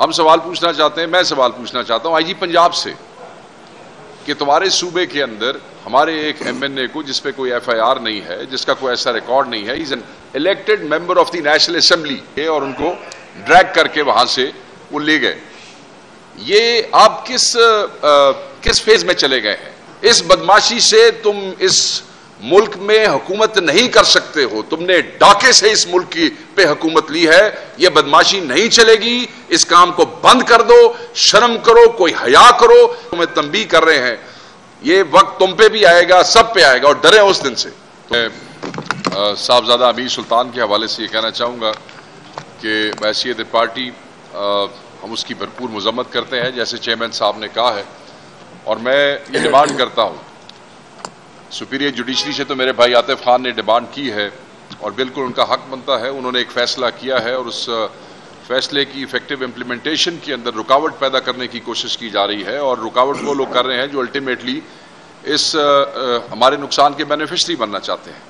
ہم سوال پوچھنا چاہتے ہیں، میں سوال پوچھنا چاہتا ہوں آئی جی پنجاب سے کہ تمہارے صوبے کے اندر ہمارے ایک ایم این اے کو جس پہ کوئی ایف آئی آر نہیں ہے، جس کا کوئی ایسا ریکارڈ نہیں ہے، is an elected member of the national assembly, اور ان کو ڈریگ کر کے وہاں سے وہ لے گئے. یہ آپ کس فیز میں چلے گئے ہیں؟ اس بدماشی سے تم اس ملک میں حکومت نہیں کر سکتے ہو. تم نے ڈاکے سے اس ملک کی پہ حکومت لی ہے. یہ بدماشی نہیں چلے گی. اس کام کو بند کر دو. شرم کرو، کوئی حیا کرو. تمہیں تنبیہ کر رہے ہیں. یہ وقت تم پہ بھی آئے گا، سب پہ آئے گا، اور ڈرے اس دن سے. میں صاحبزادہ امیر سلطان کے حوالے سے یہ کہنا چاہوں گا کہ بحیثیت پارٹی ہم اس کی بھرپور مذمت کرتے ہیں جیسے چیئرمین صاحب نے کہا ہے، اور میں یہ ڈیمانڈ کرتا ہوں سپیریئر جوڈیشری سے. تو میرے بھائی عاطف خان نے ڈیمانڈ کی ہے اور بالکل ان کا حق بنتا ہے. انہوں نے ایک فیصلہ کیا ہے اور اس فیصلے کی ایفیکٹو امپلیمنٹیشن کے اندر رکاوٹ پیدا کرنے کی کوشش کی جا رہی ہے، اور رکاوٹ وہ لوگ کر رہے ہیں جو الٹیمیٹلی اس ہمارے نقصان کے بینیفیشری بننا چاہتے ہیں.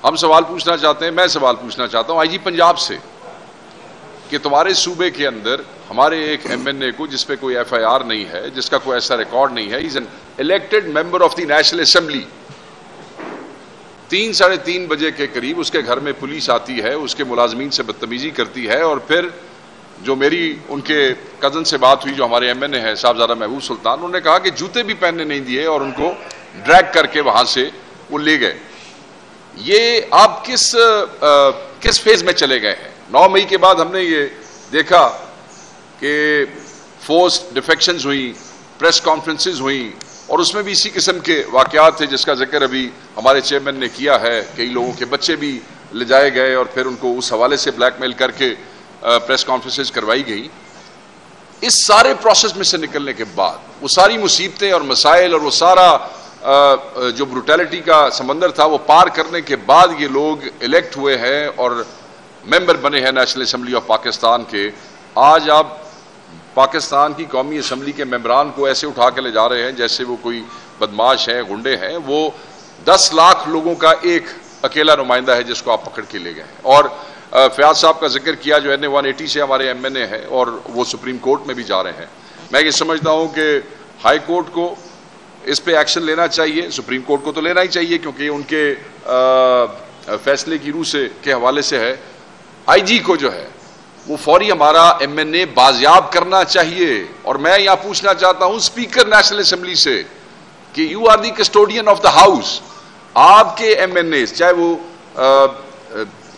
ہم سوال پوچھنا چاہتے ہیں، میں سوال پوچھنا چاہتا ہوں آئی جی پنجاب سے کہ تمہارے صوبے کے اندر ہمارے ایک ایم این اے کو جس پہ کوئی ایف آئی آر نہیں ہے، جس کا کوئی ایسا ریکارڈ نہیں ہے، is an elected member of the national assembly. 3 ساڑھے 3 بجے کے قریب اس کے گھر میں پولیس آتی ہے، اس کے ملازمین سے بدتمیزی کرتی ہے، اور پھر جو میری ان کے کزن سے بات ہوئی جو ہمارے ایم این اے ہے صاحبزادہ محبوب سلطان، انہوں نے کہا کہ جوتے بھی پہننے نہیں دیے اور ان کو ڈریگ کر کے وہاں سے وہ لے گئے. یہ آپ کس فیز میں چلے گئے ہیں؟ 9 مئی کے بعد ہم نے یہ دیکھا کہ فورسڈ ڈیفیکشنز ہوئیں، پریس کانفرنسز ہوئیں، اور اس میں بھی اسی قسم کے واقعات تھے جس کا ذکر ابھی ہمارے چیئرمین نے کیا ہے. کئی لوگوں کے بچے بھی لے جائے گئے اور پھر ان کو اس حوالے سے بلیک میل کر کے پریس کانفرنسز کروائی گئی. اس سارے پروسیس میں سے نکلنے کے بعد وہ ساری مصیبتیں اور مسائل اور وہ سارا جو بروٹیلٹی کا سمندر تھا وہ پار کرنے کے بعد یہ لوگ الیکٹ ہوئے ہیں اور ممبر بنے ہیں نیشنل اسمبلی آف پاکستان کے. آج آپ پاکستان کی قومی اسمبلی کے ممبران کو ایسے اٹھا کے لے جا رہے ہیں جیسے وہ کوئی بدماش ہیں، گنڈے ہیں. وہ 10 لاکھ لوگوں کا ایک اکیلا نمائندہ ہے جس کو آپ پکڑ کے لے گئے ہیں. اور فیاض صاحب کا ذکر کیا جو این اے 180 سے ہمارے ایم این اے ہیں اور وہ سپریم کورٹ میں بھی جا رہے ہیں. میں یہ سمجھتا ہوں کہ ہائی کورٹ کو اس پہ ایکشن لینا چاہیے. سپریم کورٹ کو تو لینا ہی چاہیے کیونکہ ان کے فیصلے کی روح سے کے حوالے سے ہے. آئی جی کو جو ہے وہ فوری ہمارا ایم این اے بازیاب کرنا چاہیے. اور میں یہاں پوچھنا چاہتا ہوں اسپیکر نیشنل اسمبلی سے کہ you are the custodian of the house. آپ کے ایم این اے چاہے وہ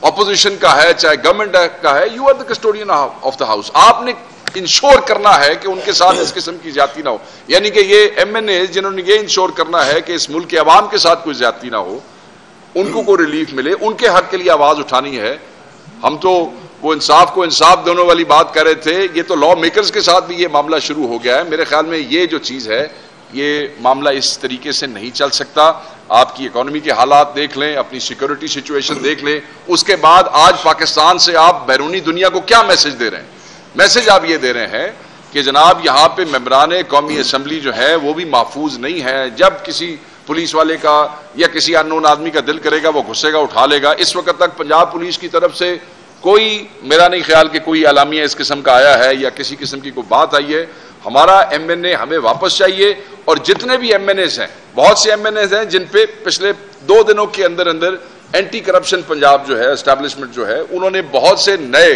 اپوزیشن کا ہے چاہے گورنمنٹ کا ہے، you are the custodian of the house. آپ نے انشور کرنا ہے کہ ان کے ساتھ اس قسم کی زیادتی نہ ہو. یعنی کہ یہ ایم این اے جنہوں نے یہ انشور کرنا ہے کہ اس ملک کے عوام کے ساتھ کوئی زیادتی نہ ہو، ان کو کوئی ریلیف ملے، ان کے حق کے لیے آواز اٹھانی ہے. ہم تو وہ انصاف کو انصاف دونوں والی بات کر رہے تھے. یہ تو لا میکرز کے ساتھ بھی یہ معاملہ شروع ہو گیا ہے. میرے خیال میں یہ جو چیز ہے یہ معاملہ اس طریقے سے نہیں چل سکتا. آپ کی اکانومی کے حالات دیکھ لیں، اپنی سیکورٹی سچویشن دیکھ لیں. اس کے بعد آج پاکستان سے آپ بیرونی دنیا کو کیا میسج دے رہے ہیں؟ میسج آپ یہ دے رہے ہیں کہ جناب یہاں پہ ممبران قومی اسمبلی جو ہے وہ بھی محفوظ نہیں ہے. جب کسی پولیس والے کا یا کسی ان نون آدمی کا دل کرے گا وہ گھسے گا، اٹھا لے گا. اس وقت تک پنجاب پولیس کی طرف سے کوئی میرا نہیں خیال کہ کوئی اعلامیہ اس قسم کا آیا ہے یا کسی قسم کی کوئی بات آئی ہے. ہمارا ایم این اے ہمیں واپس چاہیے. اور جتنے بھی ایم این ایز ہیں، بہت سے ایم این ایز ہیں جن پہ پچھلے 2 دنوں کے اندر اینٹی کرپشن پنجاب جو ہے اسٹیبلشمنٹ جو ہے انہوں نے بہت سے نئے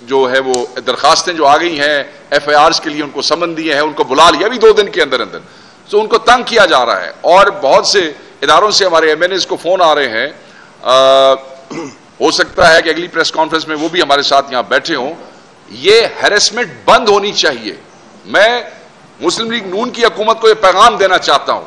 جو ہے وہ درخواستیں جو آ گئی ہیں ایف آئی آرز کے لیے، ان کو سمن دیے ہیں، ان کو بلا لیا ابھی 2 دن کے اندر تو ان کو تنگ کیا جا رہا ہے. اور بہت سے اداروں سے ہمارے ایم این ایز کو فون آ رہے ہیں. ہو سکتا ہے کہ اگلی پریس کانفرنس میں وہ بھی ہمارے ساتھ یہاں بیٹھے ہوں. یہ ہیرسمنٹ بند ہونی چاہیے. میں مسلم لیگ نون کی حکومت کو یہ پیغام دینا چاہتا ہوں،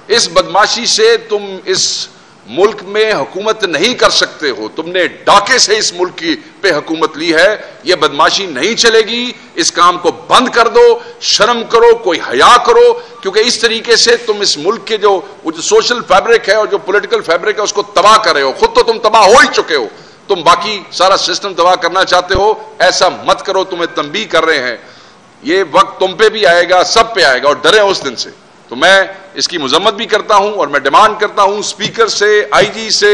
اس بدماشی سے تم اس ملک میں حکومت نہیں کر سکتے ہو. تم نے ڈاکے سے اس ملک کی پہ حکومت لی ہے. یہ بدماشی نہیں چلے گی. اس کام کو بند کر دو. شرم کرو، کوئی حیا کرو. کیونکہ اس طریقے سے تم اس ملک کے جو سوشل فیبرک ہے اور جو پولیٹیکل فیبرک ہے اس کو تباہ کر رہے ہو. خود تو تم تباہ ہو ہی چکے ہو، تم باقی سارا سسٹم تباہ کرنا چاہتے ہو. ایسا مت کرو. تمہیں تنبیہ کر رہے ہیں. یہ وقت تم پہ بھی آئے گا، سب پہ آئے گا، اور ڈرے اس دن سے. تو میں اس کی مذمت بھی کرتا ہوں اور میں ڈیمانڈ کرتا ہوں اسپیکر سے، آئی جی سے،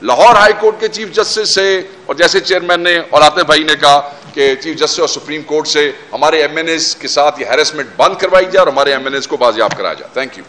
لاہور ہائی کورٹ کے چیف جسٹس سے اور جیسے چیئرمین نے اور آطف بھائی نے کہا کہ چیف جسٹس اور سپریم کورٹ سے ہمارے ایم این ایز کے ساتھ یہ ہیرسمنٹ بند کروائی جائے اور ہمارے ایم این ایز کو بازیاب کرایا جائے. Thank you.